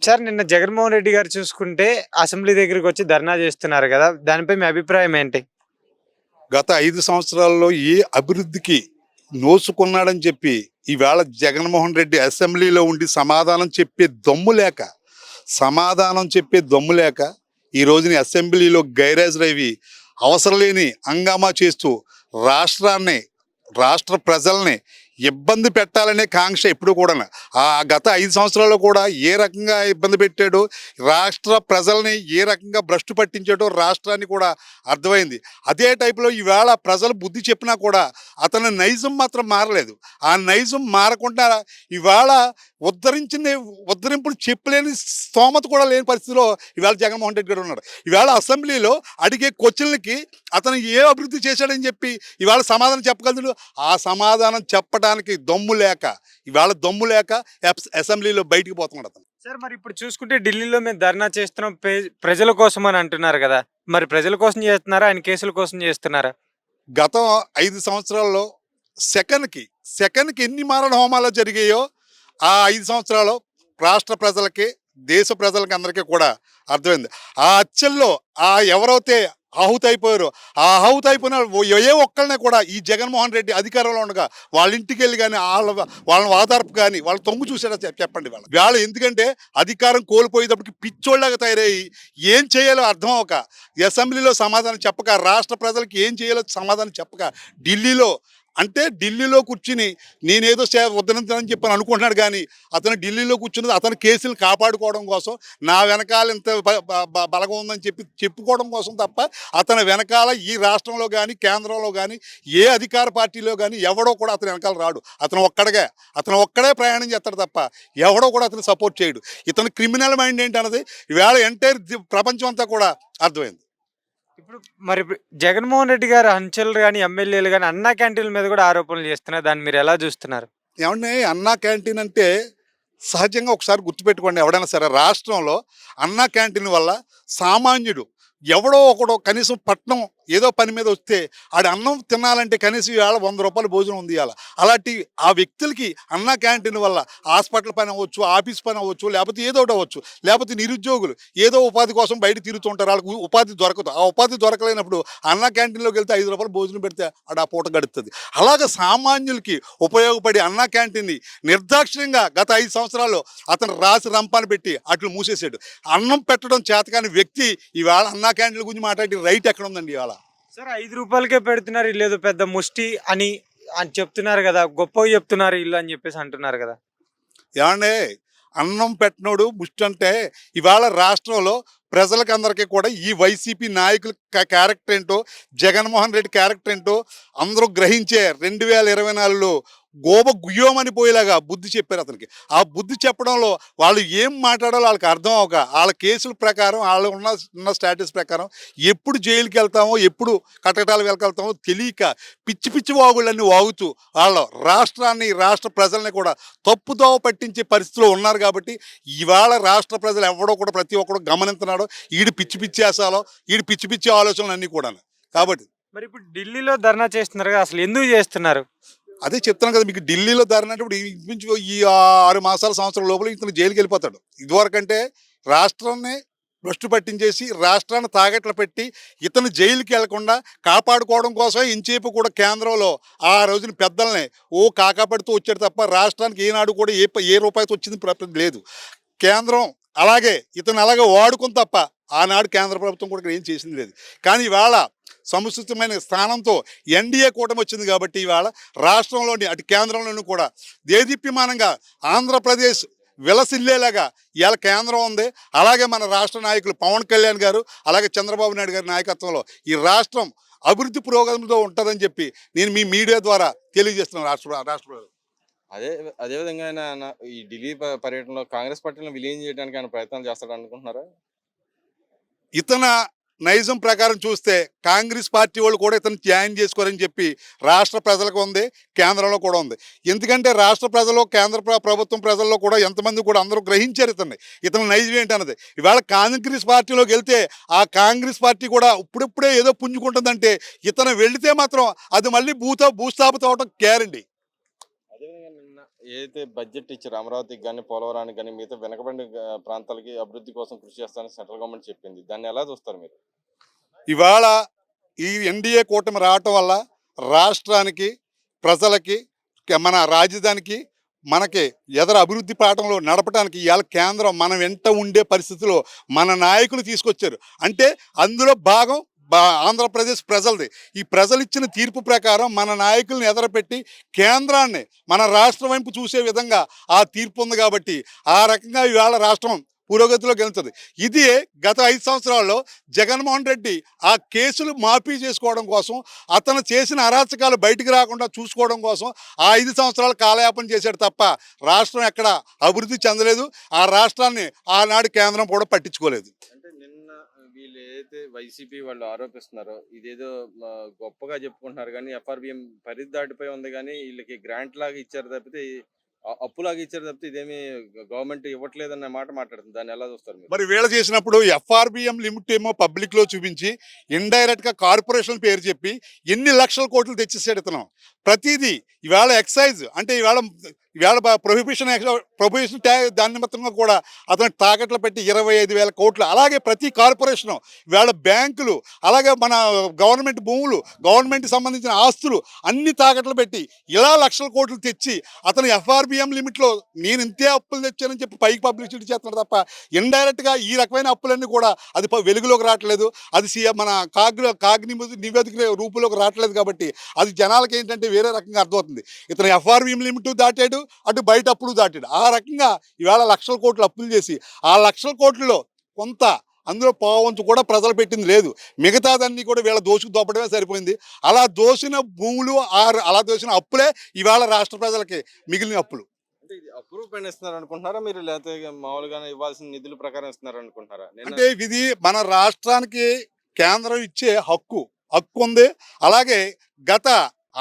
Sir నిన్న జగన్మోహన్ రెడ్డి గారు చూసుకుంటే అసెంబ్లీ దగ్గరికి వచ్చి ధర్నా చేస్తున్నారు కదా! దానిపై మీ అభిప్రాయం ఏంటి? గత 5 సంవత్సరాల్లో ఏ అభివృద్ధికి నోచుకున్నాడని చెప్పి ఈవేళ జగన్మోహన్ రెడ్డి అసెంబ్లీలో ఉండి సమాధానం చెప్పే దమ్ము లేక ఈ రోజుని అసెంబ్లీలో గైరాజరవి అవసరం లేని హంగామా చేస్తూ రాష్ట్రాన్ని రాష్ట్ర ప్రజల్ని ఇబ్బంది పెట్టాలనే కాంక్ష ఎప్పుడు కూడా ఆ గత 5 సంవత్సరాల్లో కూడా ఏ రకంగా ఇబ్బంది పెట్టాడో, రాష్ట్ర ప్రజల్ని ఏ రకంగా భ్రష్టు పట్టించాడో రాష్ట్రాన్ని కూడా అర్థమైంది. అదే టైపులో ఈవేళ ప్రజలు బుద్ధి చెప్పినా కూడా అతని నైజం మాత్రం మారలేదు. ఆ నైజం మారకుండా ఇవాళ ఉద్ధరింపులు చెప్పలేని స్తోమత కూడా లేని పరిస్థితిలో ఇవాళ జగన్మోహన్ రెడ్డి గారు ఉన్నాడు. ఇవాళ అసెంబ్లీలో అడిగే క్వశ్చన్లకి అతను ఏ అభివృద్ధి చేశాడని చెప్పి ఇవాళ సమాధానం చెప్పగలడు. ఆ సమాధానం చెప్పడానికి దమ్ము లేక అసెంబ్లీలో బయటికి పోతున్నాడు అతను. సార్ మరి ఇప్పుడు చూసుకుంటే ఢిల్లీలో మేము ధర్నా చేస్తున్నాం ప్రజల కోసం అని అంటున్నారు కదా! మరి ప్రజల కోసం చేస్తున్నారా? ఆయన కేసుల కోసం చేస్తున్నారా? గత 5 సంవత్సరాల్లో సెకన్కి ఎన్ని మారణ హోమాలు జరిగాయో ఆ 5 సంవత్సరాలు రాష్ట్ర ప్రజలకి, దేశ ప్రజలకి అందరికీ కూడా అర్థమైంది. ఆ హత్యల్లో ఎవరైతే ఆహుతి అయిపోయారో ఆ ఆహుతి అయిపోయిన ఏ ఒక్కళ్ళనే కూడా ఈ జగన్మోహన్ రెడ్డి అధికారంలో ఉండగా వాళ్ళ ఇంటికి వెళ్ళి కానీ వాళ్ళని వాదార్పు కానీ వాళ్ళు తొంగు చూసారా చెప్పండి. వాళ్ళు ఎందుకంటే అధికారం కోల్పోయేటప్పటికి పిచ్చోళ్ళగా తయారయ్యి ఏం చేయాలో అర్థం అవ్వక, అసెంబ్లీలో సమాధానం చెప్పక, రాష్ట్ర ప్రజలకి ఏం చేయాలో సమాధానం చెప్పక ఢిల్లీలో కూర్చుని నేనేదో వద్దనంతని చెప్పని అనుకుంటున్నాడు. కానీ అతను ఢిల్లీలో కూర్చున్నది అతని కేసులు కాపాడుకోవడం కోసం, నా వెనకాల ఇంత బలగం ఉందని చెప్పుకోవడం కోసం తప్ప అతని వెనకాల ఈ రాష్ట్రంలో కానీ కేంద్రంలో కానీ ఏ అధికార పార్టీలో కానీ ఎవడో కూడా అతని వెనకాల రాడు. అతను ఒక్కడే ప్రయాణం చేస్తాడు తప్ప ఎవడో కూడా అతను సపోర్ట్ చేయడు. ఇతను క్రిమినల్ మైండ్ ఏంటి అన్నది ఈవేళ ఎంటైర్ ప్రపంచం అంతా కూడా అర్థమైంది. ఇప్పుడు మరి జగన్మోహన్ రెడ్డి గారు అంచెలు గాని, ఎమ్మెల్యేలు గాని అన్నా క్యాంటీన్ల మీద కూడా ఆరోపణలు చేస్తున్నారు. దాన్ని మీరు ఎలా చూస్తున్నారు? ఏమంటే అన్నా క్యాంటీన్ అంటే సహజంగా ఒకసారి గుర్తుపెట్టుకోండి, ఎవడైనా సరే రాష్ట్రంలో అన్నా క్యాంటీన్ వల్ల సామాన్యుడు ఎవడో ఒకడో కనీసం పట్నం ఏదో పని మీద వస్తే ఆడ అన్నం తినాలంటే కనీసం ఇవాళ 100 రూపాయల భోజనం ఉంది. అలాంటి ఆ వ్యక్తులకి అన్నా క్యాంటీన్ వల్ల హాస్పిటల్ పని అవ్వచ్చు, ఆఫీస్ పని అవ్వచ్చు, లేకపోతే ఏదో ఒకటి అవ్వచ్చు, లేకపోతే నిరుద్యోగులు ఏదో ఉపాధి కోసం బయట తిరుగుతుంటారు, వాళ్ళకి ఉపాధి దొరకదు. ఆ ఉపాధి దొరకలేనప్పుడు అన్నా క్యాంటీన్లోకి వెళ్తే 5 రూపాయలు భోజనం పెడితే ఆడ ఆ పూట గడుస్తుంది. అలాగే సామాన్యులకి ఉపయోగపడి అన్నా క్యాంటీన్ని నిర్దాక్షిణ్యంగా గత 5 సంవత్సరాల్లో అతను రాసి రంపాన్ని పెట్టి అట్లు మూసేసాడు. అన్నం పెట్టడం చేతకాని వ్యక్తి ఇవాళ అన్నా క్యాంటీన్ల గురించి మాట్లాడి రైట్ ఎక్కడ ఉందండి? ఇవాళ సార్ 5 రూపాయలకే పెడుతున్నారు, ఇల్లేదో పెద్ద ముష్టి అని చెప్తున్నారు కదా! గొప్పగా చెప్తున్నారు ఇల్లు అని చెప్పేసి అంటున్నారు కదా! ఏమంటే అన్నం పెట్టినోడు ముష్టి అంటే ఇవాళ రాష్ట్రంలో ప్రజలకు అందరికీ కూడా ఈ వైసీపీ నాయకుల క్యారెక్టర్ ఏంటో, జగన్మోహన్ రెడ్డి క్యారెక్టర్ ఏంటో అందరూ గ్రహించే 2024లో గుయ్యోమని పోయేలాగా బుద్ధి చెప్పారు అతనికి. ఆ బుద్ధి చెప్పడంలో వాళ్ళు ఏం మాట్లాడాలో వాళ్ళకి అర్థం అవ్వక, వాళ్ళ కేసుల ప్రకారం వాళ్ళు ఉన్న స్టాటస్ ప్రకారం ఎప్పుడు జైలుకి వెళ్తామో, ఎప్పుడు కటకటాలు వెళ్తామో తెలియక పిచ్చి వాగుళ్ళన్నీ వాగుతూ వాళ్ళ రాష్ట్రాన్ని, రాష్ట్ర ప్రజల్ని కూడా తప్పుదోవ పట్టించే పరిస్థితిలో ఉన్నారు. కాబట్టి ఇవాళ రాష్ట్ర ప్రజలు ఎవడో కూడా ప్రతి ఒక్కడు గమనిస్తున్నాడో ఈడు పిచ్చి వేసాలో, ఈడు పిచ్చి ఆలోచనలు అన్నీ కూడా. కాబట్టి మరి ఇప్పుడు ఢిల్లీలో ధర్నా చేస్తున్నారు కదా, అసలు ఎందుకు చేస్తున్నారు? అదే చెప్తున్నాను కదా మీకు, ఢిల్లీలో ధర్నాటప్పుడు ఇంచుమించు ఈ 6 మాసాల సంవత్సరం లోపల ఇతను జైలుకి వెళ్ళిపోతాడు. ఇదివరకంటే రాష్ట్రాన్ని భ్రష్టు పట్టించేసి రాష్ట్రాన్ని తాగట్లు పెట్టి ఇతను జైలుకి వెళ్లకుండా కాపాడుకోవడం కోసం ఇంచేపు కూడా కేంద్రంలో ఆ రోజున పెద్దల్ని కాకాపడుతూ వచ్చాడు తప్ప రాష్ట్రానికి ఏనాడు కూడా ఏ రూపాయితో వచ్చింది లేదు. కేంద్రం ఇతను అలాగే వాడుకుని తప్ప ఆనాడు కేంద్ర ప్రభుత్వం కూడా ఏం చేసింది లేదు. కానీ ఇవాళ సముచితమైన స్థానంతో ఎన్డీఏ కూటమి వచ్చింది కాబట్టి ఇవాళ రాష్ట్రంలోని అటు కేంద్రంలోనూ కూడా దేదీప్యమానంగా ఆంధ్రప్రదేశ్ విలసిల్లేలాగా ఇవాళ కేంద్రం ఉంది. అలాగే మన రాష్ట్ర నాయకులు పవన్ కళ్యాణ్ గారు, అలాగే చంద్రబాబు నాయుడు గారి నాయకత్వంలో ఈ రాష్ట్రం అభివృద్ధి పురోగతితో ఉంటుందని చెప్పి నేను మీ మీడియా ద్వారా తెలియజేస్తున్నాను. రాష్ట్ర అదేవిధంగా ఆయన ఈ ఢిల్లీ పర్యటనలో కాంగ్రెస్ పార్టీలో విలీనం చేయడానికి ఆయన ప్రయత్నాలు చేస్తాడు అనుకుంటున్నారా? ఇతన నైజం ప్రకారం చూస్తే కాంగ్రెస్ పార్టీ వాళ్ళు కూడా ఇతను జాయిన్ చేసుకోరని చెప్పి రాష్ట్ర ప్రజలకు ఉంది, కేంద్రంలో కూడా ఉంది. ఎందుకంటే రాష్ట్ర ప్రజలు, కేంద్ర ప్రభుత్వం ప్రజల్లో కూడా ఎంతమంది కూడా అందరూ గ్రహించారు ఇతను నైజం ఏంటన్నది. ఇవాళ కాంగ్రెస్ పార్టీలోకి వెళ్తే ఆ కాంగ్రెస్ పార్టీ కూడా ఇప్పుడిప్పుడే ఏదో పుంజుకుంటుందంటే ఇతను వెళితే మాత్రం అది మళ్ళీ భూస్థాపితం అవడం గ్యారంటీ. అదేవిధంగా నిన్న ఏదైతే బడ్జెట్ ఇచ్చారో అమరావతికి గాని, పోలవరానికి గాని, మిగతా వెనకబడిన ప్రాంతాలకి అభివృద్ధి కోసం కృషి చేస్తానని సెంట్రల్ గవర్నమెంట్ చెప్పింది. దాన్ని ఎలా చూస్తారు మీరు? ఇవాళ ఈ ఎన్డీఏ కూటమి రావటం వల్ల రాష్ట్రానికి, ప్రజలకి, మన రాజధానికి, మనకి ఎదర అభివృద్ధి పాఠంలో నడపడానికి ఇవాళ కేంద్రం మన వెంట ఉండే పరిస్థితిలో మన నాయకులు తీసుకొచ్చారు. అంటే అందులో భాగం ఆంధ్రప్రదేశ్ ప్రజలది. ఈ ప్రజలు ఇచ్చిన తీర్పు ప్రకారం మన నాయకుల్ని ఎదరపెట్టి కేంద్రాన్ని మన రాష్ట్రం వైపు చూసే విధంగా ఆ తీర్పు ఉంది కాబట్టి ఆ రకంగా ఇవాళ రాష్ట్రం పురోగతిలోకి వెళ్తుంది. ఇది గత 5 సంవత్సరాల్లో జగన్మోహన్ రెడ్డి ఆ కేసులు మాఫీ చేసుకోవడం కోసం, అతను చేసిన అరాచకాలు బయటికి రాకుండా చూసుకోవడం కోసం ఆ 5 సంవత్సరాలు కాలయాపన చేశాడు తప్ప రాష్ట్రం ఎక్కడ అభివృద్ధి చెందలేదు. ఆ రాష్ట్రాన్ని ఆనాడు కేంద్రం కూడా పట్టించుకోలేదు. అంటే నిన్న వీళ్ళు ఏదైతే వైసీపీ వాళ్ళు ఆరోపిస్తున్నారో ఇదేదో గొప్పగా చెప్పుకుంటున్నారు కానీ ఎఫ్ఆర్బిఎం పరిధి దాటిపోయి ఉంది కానీ వీళ్ళకి గ్రాంట్ లాగా ఇచ్చారు తప్పితే అప్పులాగా ఇచ్చారు తప్పితే ఇదేమి గవర్నమెంట్ ఇవ్వట్లేదన్న మాట మాట్లాడుతుంది. దాన్ని ఎలా చూస్తారు మీరు? మరి వీళ్ళ చేసినప్పుడు ఎఫ్ఆర్బిఎం లిమిట్ ఏమో పబ్లిక్లో చూపించి ఇండైరెక్ట్గా కార్పొరేషన్ పేరు చెప్పి ఎన్ని లక్షల కోట్లు తెచ్చేసాడు ఇతను. ప్రతిదీ ఇవాళ ఎక్సైజ్ అంటే ఇవాళ ప్రొహిబిషన్ ట్యాగ్ దాని నిమిత్తంగా కూడా అతను తాకట్లు పెట్టి 25,000 కోట్లు. అలాగే ప్రతి కార్పొరేషను ఇవాళ బ్యాంకులు, అలాగే మన గవర్నమెంట్ భూములు, గవర్నమెంట్కి సంబంధించిన ఆస్తులు అన్ని తాకట్లు పెట్టి ఇలా లక్షల కోట్లు తెచ్చి అతను ఎఫ్ఆర్బిఎం లిమిట్లో నేను ఇంతే అప్పులు తెచ్చానని చెప్పి పైకి పబ్లిసిటీ చేస్తున్నాడు తప్ప ఇండైరెక్ట్గా ఈ రకమైన అప్పులన్నీ కూడా అది వెలుగులోకి రావట్లేదు. అది మన కాగ్ నివేదిక రూపంలోకి రావట్లేదు. కాబట్టి అది జనాలకి ఏంటంటే వేరే రకంగా అర్థమవుతుంది. ఇతను ఎఫ్ఆర్బిఎం లిమిట్ దాటాడు, అటు బయట అప్పులు దాటాడు. ఆ రకంగా ఇవాళ లక్షల కోట్లు అప్పులు చేసి ఆ లక్షల కోట్లలో కొంత అందులో పావంతు కూడా ప్రజలు పెట్టింది లేదు. మిగతాదన్నీ కూడా వీళ్ళ దోపడమే సరిపోయింది. అలా దోసిన భూములు అలా దోసిన అప్పులే ఇవాళ రాష్ట్ర ప్రజలకి మిగిలిన అప్పులు. అంటే ఇది అప్రూవ్ పైన ఇస్తున్నారు అనుకుంటున్నారా మీరు, లేకపోతే మామూలుగానే ఇవ్వాల్సిన నిధుల ప్రకారం ఇస్తున్నారు అనుకుంటున్నారా? అంటే ఇది మన రాష్ట్రానికి కేంద్రం ఇచ్చే హక్కు ఉంది. అలాగే గత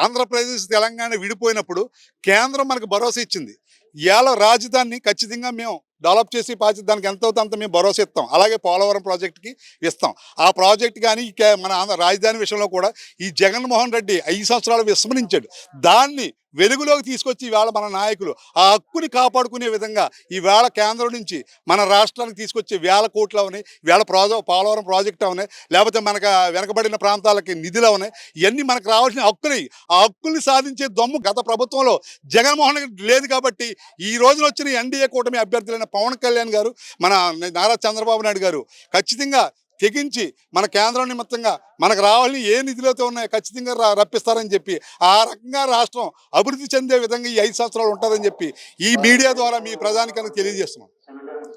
ఆంధ్రప్రదేశ్ తెలంగాణ విడిపోయినప్పుడు కేంద్రం మనకు భరోసా ఇచ్చింది. ఇవాళ రాజధానిని ఖచ్చితంగా మేము డెవలప్ చేసి దానికి ఎంత అవుతుందో అంత మేము భరోసా ఇస్తాం. అలాగే పోలవరం ప్రాజెక్టుకి ఇస్తాం. ఆ ప్రాజెక్ట్ కానీ మన రాజధాని విషయంలో కూడా ఈ జగన్మోహన్ రెడ్డి 5 సంవత్సరాలు విస్మరించాడు. దాన్ని వెలుగులోకి తీసుకొచ్చి ఈవేళ మన నాయకులు ఆ హక్కుని కాపాడుకునే విధంగా ఈవేళ కేంద్రం నుంచి మన రాష్ట్రానికి తీసుకొచ్చే వేల కోట్లు అవనాయి, వేల పోలవరం ప్రాజెక్టు అవనాయి, లేకపోతే మనకు వెనకబడిన ప్రాంతాలకి నిధులు అవనాయి. ఇవన్నీ మనకు రావాల్సిన హక్కుని, ఆ హక్కుల్ని సాధించే దమ్ము గత ప్రభుత్వంలో జగన్మోహన్ రెడ్డి లేదు. కాబట్టి ఈ రోజున వచ్చిన ఎన్డీఏ కూటమి అభ్యర్థులైన పవన్ కళ్యాణ్ గారు, మన నారా చంద్రబాబు నాయుడు గారు ఖచ్చితంగా తెగించి మన కేంద్రం నిమిత్తంగా మనకు రావాలని ఏ నిధులతో ఉన్నాయో ఖచ్చితంగా రప్పిస్తారని చెప్పి ఆ రకంగా రాష్ట్రం అభివృద్ధి చెందే విధంగా ఈ 5 సంవత్సరాలు ఉంటుందని చెప్పి ఈ మీడియా ద్వారా మీ ప్రజానికన్నా తెలియజేస్తున్నాం.